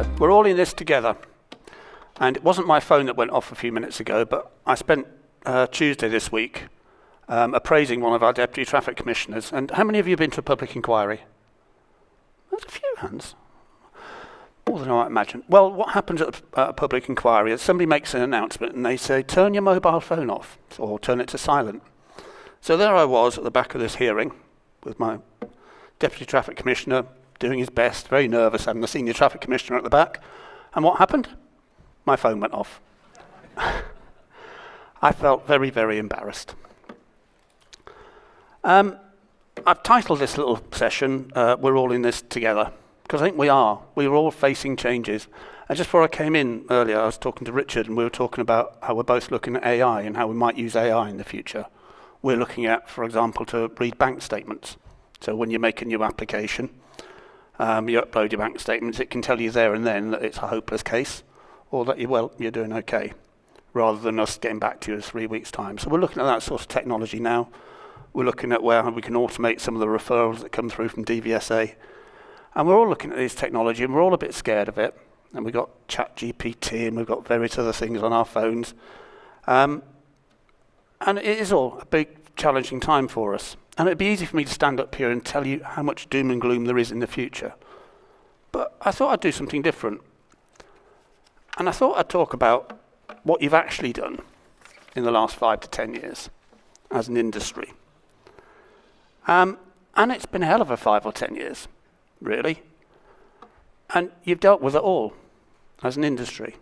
go. We're all in this together. And it wasn't my phone that went off a few minutes ago, but I spent Tuesday this week appraising one of our deputy traffic commissioners. And how many of you have been to a public inquiry? There's a few hands. More than I might imagine. Well, what happens at a public inquiry is somebody makes an announcement and they say, turn your mobile phone off, or turn it to silent. So there I was at the back of this hearing with my deputy traffic commissioner doing his best, very nervous, having the senior traffic commissioner at the back. And what happened? My phone went off. I felt very, very embarrassed. I've titled this little session, We're All in This Together, because I think we are. We're all facing changes. And just before I came in earlier, I was talking to Richard, and we were talking about how we're both looking at AI and how we might use AI in the future. We're looking at, for example, to read bank statements. So when you make a new application, you upload your bank statements, it can tell you there and then that it's a hopeless case, or that you're doing okay, rather than us getting back to you in 3 weeks' time. So we're looking at that sort of technology now. We're looking at where we can automate some of the referrals that come through from DVSA. And we're all looking at this technology, and we're all a bit scared of it. And we've got ChatGPT, and we've got various other things on our phones. And it is all a big, challenging time for us. And it'd be easy for me to stand up here and tell you how much doom and gloom there is in the future. But I thought I'd do something different. And I thought I'd talk about what you've actually done in the last 5 to 10 years as an industry. And it's been a hell of a 5 or 10 years, really. And you've dealt with it all as an industry.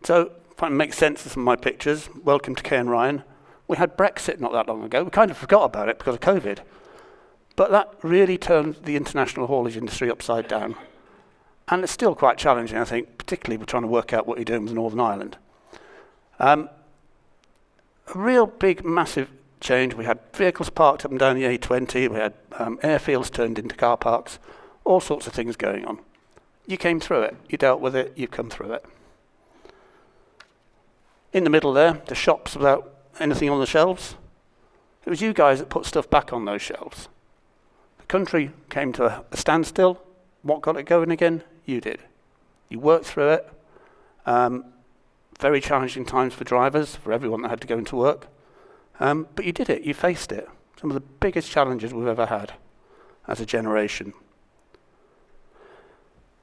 So, if I can make sense of some of my pictures, welcome to Kay and Ryan. We had Brexit not that long ago. We kind of forgot about it because of COVID. But that really turned the international haulage industry upside down. And it's still quite challenging, I think, particularly we're trying to work out what you're doing with Northern Ireland. A real big, massive change. We had vehicles parked up and down the A20. We had airfields turned into car parks. All sorts of things going on. You came through it. You dealt with it. You've come through it. In the middle there, the shops without anything on the shelves. It was you guys that put stuff back on those shelves. The country came to a standstill. What got it going again? You did. You worked through it. Very challenging times for drivers, for everyone that had to go into work. But you did it. You faced it. Some of the biggest challenges we've ever had as a generation.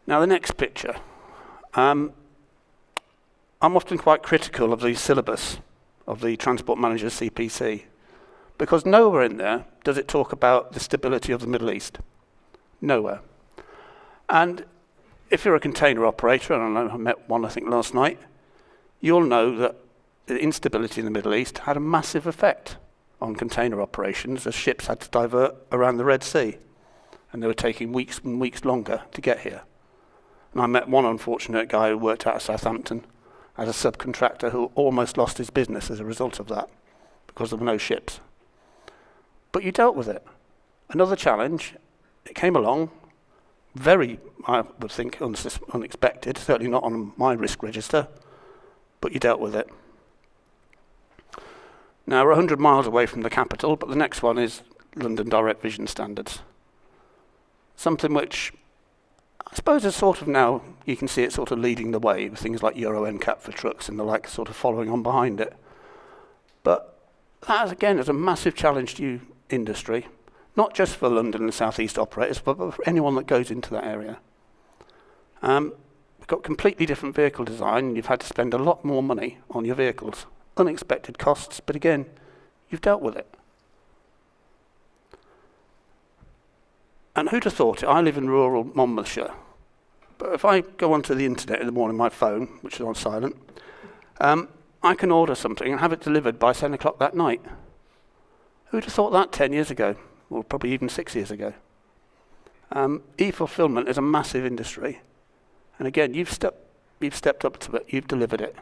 Now, the next picture. I'm often quite critical of the syllabus of the Transport Manager's CPC, because nowhere in there does it talk about the stability of the Middle East. Nowhere. And if you're a container operator, and I met one I think last night, you'll know that the instability in the Middle East had a massive effect on container operations as ships had to divert around the Red Sea, and they were taking weeks and weeks longer to get here. And I met one unfortunate guy who worked out of Southampton as a subcontractor who almost lost his business as a result of that, because there were no ships. But you dealt with it. Another challenge, it came along, very, I would think, unexpected, certainly not on my risk register, but you dealt with it. Now, we're 100 miles away from the capital, but the next one is London Direct Vision Standards. Something which I suppose is sort of now, you can see it sort of leading the way with things like Euro NCAP for trucks and the like sort of following on behind it. But that, again, is a massive challenge to you industry, not just for London and South East operators, but for anyone that goes into that area. We've got completely different vehicle design, and you've had to spend a lot more money on your vehicles. Unexpected costs, but again, you've dealt with it. And who'd have thought it? I live in rural Monmouthshire. But if I go onto the internet in the morning, my phone, which is on silent, I can order something and have it delivered by 7 o'clock that night. Who'd have thought that 10 years ago? Or probably even 6 years ago. E-fulfillment is a massive industry. And again, you've stepped up to it, you've delivered it.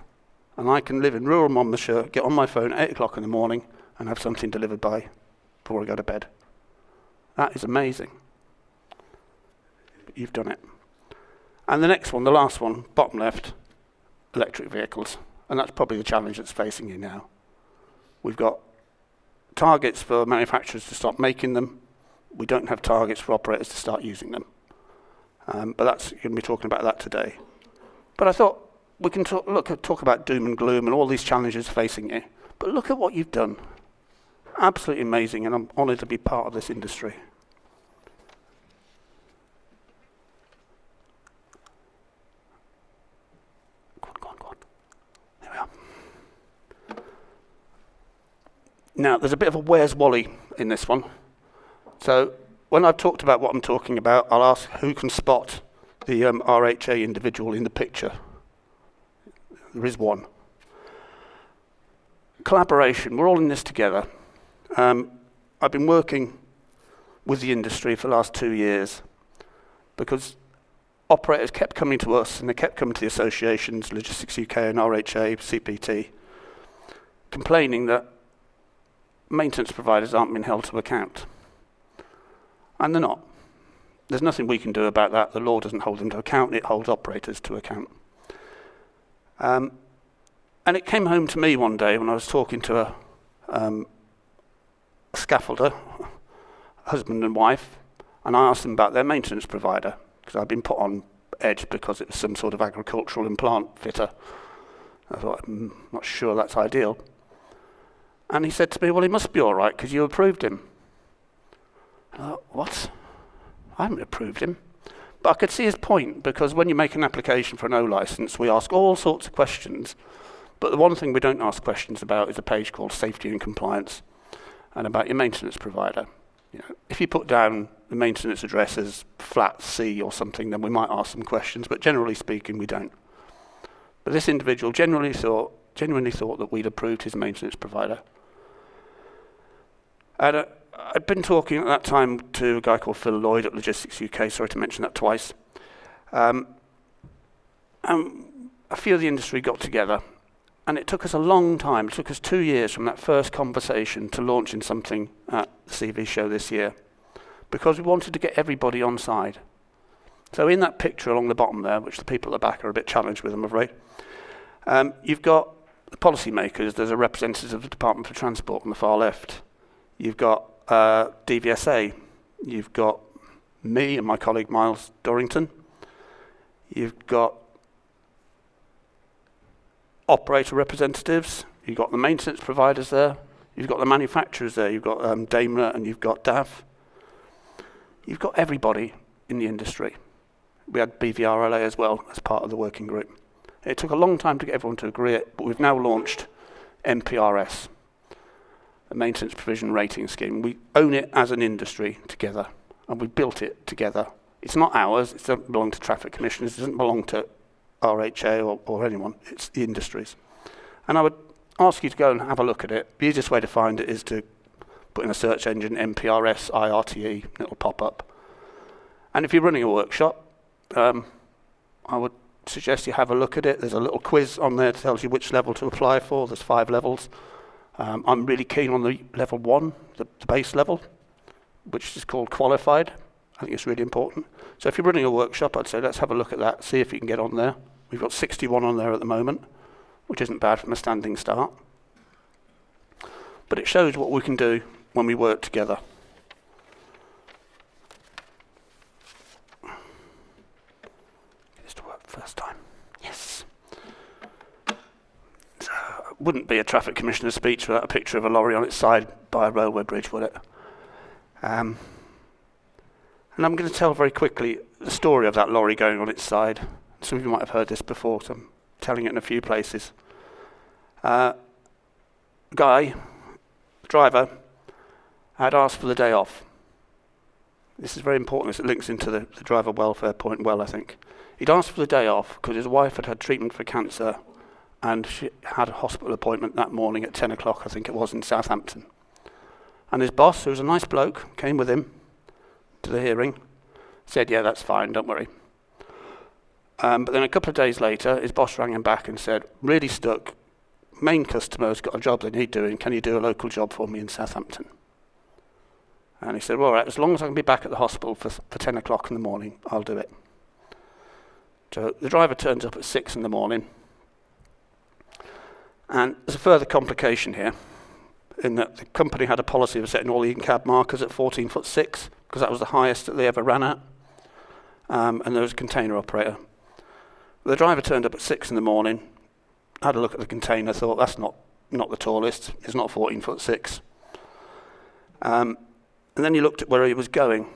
And I can live in rural Monmouthshire, get on my phone at 8 o'clock in the morning and have something delivered before I go to bed. That is amazing. But you've done it. And the next one, the last one, bottom left, electric vehicles. And that's probably the challenge that's facing you now. We've got targets for manufacturers to stop making them. We don't have targets for operators to start using them. But that's going to be talking about that today. But I thought we can talk about doom and gloom and all these challenges facing you. But look at what you've done. Absolutely amazing, and I'm honoured to be part of this industry. Go on. There we are. Now, there's a bit of a where's Wally in this one. So when I've talked about what I'm talking about, I'll ask who can spot the RHA individual in the picture. There is one. Collaboration, we're all in this together. I've been working with the industry for the last 2 years because operators kept coming to us and they kept coming to the associations, Logistics UK and RHA, CPT, complaining that maintenance providers aren't being held to account. And they're not. There's nothing we can do about that. The law doesn't hold them to account, it holds operators to account. And it came home to me one day when I was talking to a scaffolder, husband and wife, and I asked them about their maintenance provider, because I'd been put on edge because it was some sort of agricultural implant fitter. I thought, I'm not sure that's ideal. And he said to me, well, he must be all right because you approved him. I thought, what? I haven't approved him. But I could see his point, because when you make an application for an O licence, we ask all sorts of questions. But the one thing we don't ask questions about is a page called Safety and Compliance, and about your maintenance provider. You know, if you put down the maintenance address as flat C or something, then we might ask some questions, but generally speaking, we don't. But this individual genuinely thought that we'd approved his maintenance provider. And I'd been talking at that time to a guy called Phil Lloyd at Logistics UK, sorry to mention that twice. And a few of the industry got together, and it took us a long time. It took us 2 years from that first conversation to launching something at the CV show this year, because we wanted to get everybody on side. So in that picture along the bottom there, which the people at the back are a bit challenged with, I'm afraid, you've got the policy makers. There's a representative of the Department for Transport on the far left. You've got DVSA. You've got me and my colleague Miles Dorrington. You've got operator representatives. You've got the maintenance providers there. You've got the manufacturers there. You've got Daimler and you've got DAF. You've got everybody in the industry. We had BVRLA as well as part of the working group. It took a long time to get everyone to agree it, but we've now launched MPRS, a maintenance provision rating scheme. We own it as an industry together, and we built it together. It's not ours. It doesn't belong to traffic commissioners. It doesn't belong to RHA or anyone. It's the industry's. And I would ask you to go and have a look at it. The easiest way to find it is to put in a search engine, MPRS, IRTE, and it'll pop up. And if you're running a workshop, I would suggest you have a look at it. There's a little quiz on there that tells you which level to apply for. There's 5 levels. I'm really keen on the level 1, the base level, which is called qualified. I think it's really important. So if you're running a workshop, I'd say let's have a look at that, see if you can get on there. We've got 61 on there at the moment, which isn't bad from a standing start. But it shows what we can do when we work together. Get this to work first time. Yes. So, it wouldn't be a traffic commissioner's speech without a picture of a lorry on its side by a railway bridge, would it? And I'm going to tell very quickly the story of that lorry going on its side. Some of you might have heard this before, so I'm telling it in a few places. Driver, had asked for the day off. This is very important, as it links into the driver welfare point well, I think. He'd asked for the day off because his wife had had treatment for cancer, and she had a hospital appointment that morning at 10 o'clock, I think it was, in Southampton. And his boss, who was a nice bloke, came with him to the hearing, said, yeah, that's fine, don't worry. But then a couple of days later, his boss rang him back and said, really stuck, main customer's got a job they need doing, can you do a local job for me in Southampton? And he said, well, all right, as long as I can be back at the hospital for 10 o'clock in the morning, I'll do it. So the driver turns up at 6 in the morning, and there's a further complication here, in that the company had a policy of setting all the in-cab markers at 14'6", because that was the highest that they ever ran at. and there was a container operator. The driver turned up at 6 in the morning, had a look at the container, thought that's not the tallest, it's not 14'6". And then he looked at where he was going,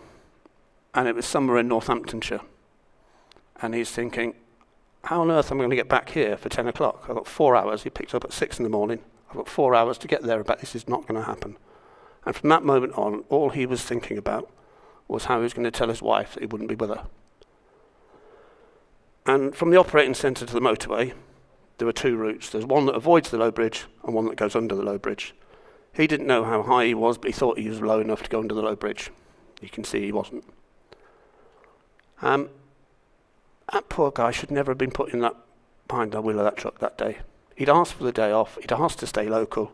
and it was somewhere in Northamptonshire. And he's thinking, how on earth am I going to get back here for 10 o'clock? I've got 4 hours. He picked up at 6 in the morning. I've got 4 hours to get there and back. This is not going to happen. And from that moment on, all he was thinking about was how he was going to tell his wife that he wouldn't be with her. And from the operating centre to the motorway, there were 2 routes. There's one that avoids the low bridge and one that goes under the low bridge. He didn't know how high he was, but he thought he was low enough to go under the low bridge. You can see he wasn't. That poor guy should never have been put in that behind the wheel of that truck that day. He'd asked for the day off, he'd asked to stay local,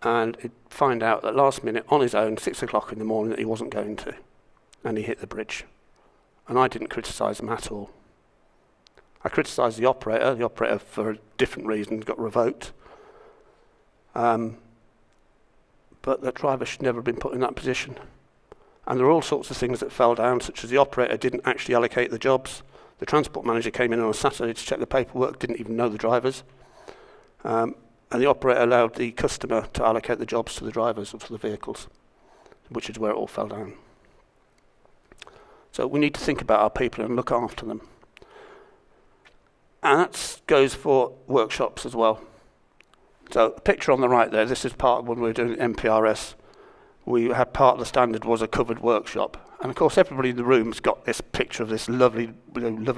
and he'd find out at last minute on his own, 6 o'clock in the morning, that he wasn't going to, and he hit the bridge. And I didn't criticise him at all. I criticised the operator for a different reason got revoked. But the driver should never have been put in that position. And there are all sorts of things that fell down, such as the operator didn't actually allocate the jobs. The transport manager came in on a Saturday to check the paperwork, didn't even know the drivers. And the operator allowed the customer to allocate the jobs to the drivers or to the vehicles, which is where it all fell down. So we need to think about our people and look after them. And that goes for workshops as well. So the picture on the right there, this is part of when we were doing MPRS. We had part of the standard was a covered workshop. And of course everybody in the room's got this picture of this lovely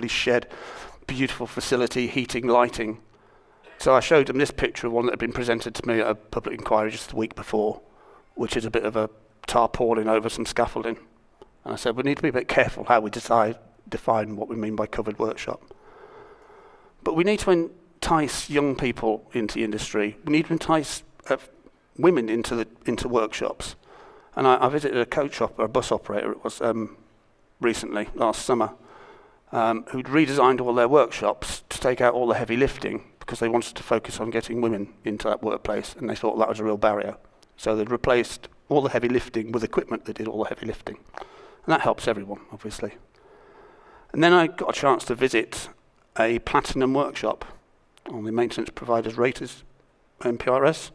shed, beautiful facility, heating, lighting. So I showed them this picture of one that had been presented to me at a public inquiry just the week before, which is a bit of a tarpaulin over some scaffolding. And I said, we need to be a bit careful how we define what we mean by covered workshop. But we need to entice young people into the industry. We need to entice women into workshops. And I visited a a bus operator, it was recently, last summer, who'd redesigned all their workshops to take out all the heavy lifting because they wanted to focus on getting women into that workplace, and they thought that was a real barrier. So they'd replaced all the heavy lifting with equipment that did all the heavy lifting. And that helps everyone, obviously. And then I got a chance to visit a platinum workshop on the maintenance providers raters, MPRS.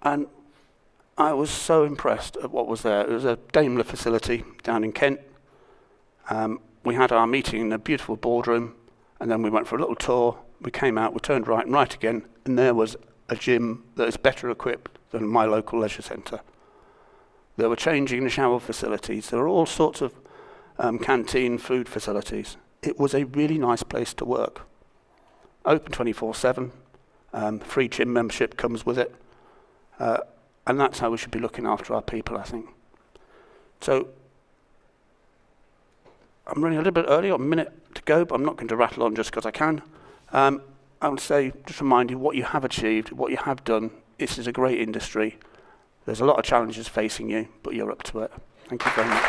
And I was so impressed at what was there. It was a Daimler facility down in Kent. We had our meeting in a beautiful boardroom, and then we went for a little tour. We came out, we turned right and right again, and there was a gym that is better equipped than my local leisure centre. They were changing the shower facilities. There were all sorts of canteen food facilities. It was a really nice place to work. Open 24/7, free gym membership comes with it. And that's how we should be looking after our people, I think. So, I'm running a little bit early, I've got a minute to go, but I'm not going to rattle on just because I can. I would say, just remind you what you have achieved, what you have done. This is a great industry. There's a lot of challenges facing you, but you're up to it. Thank you very much.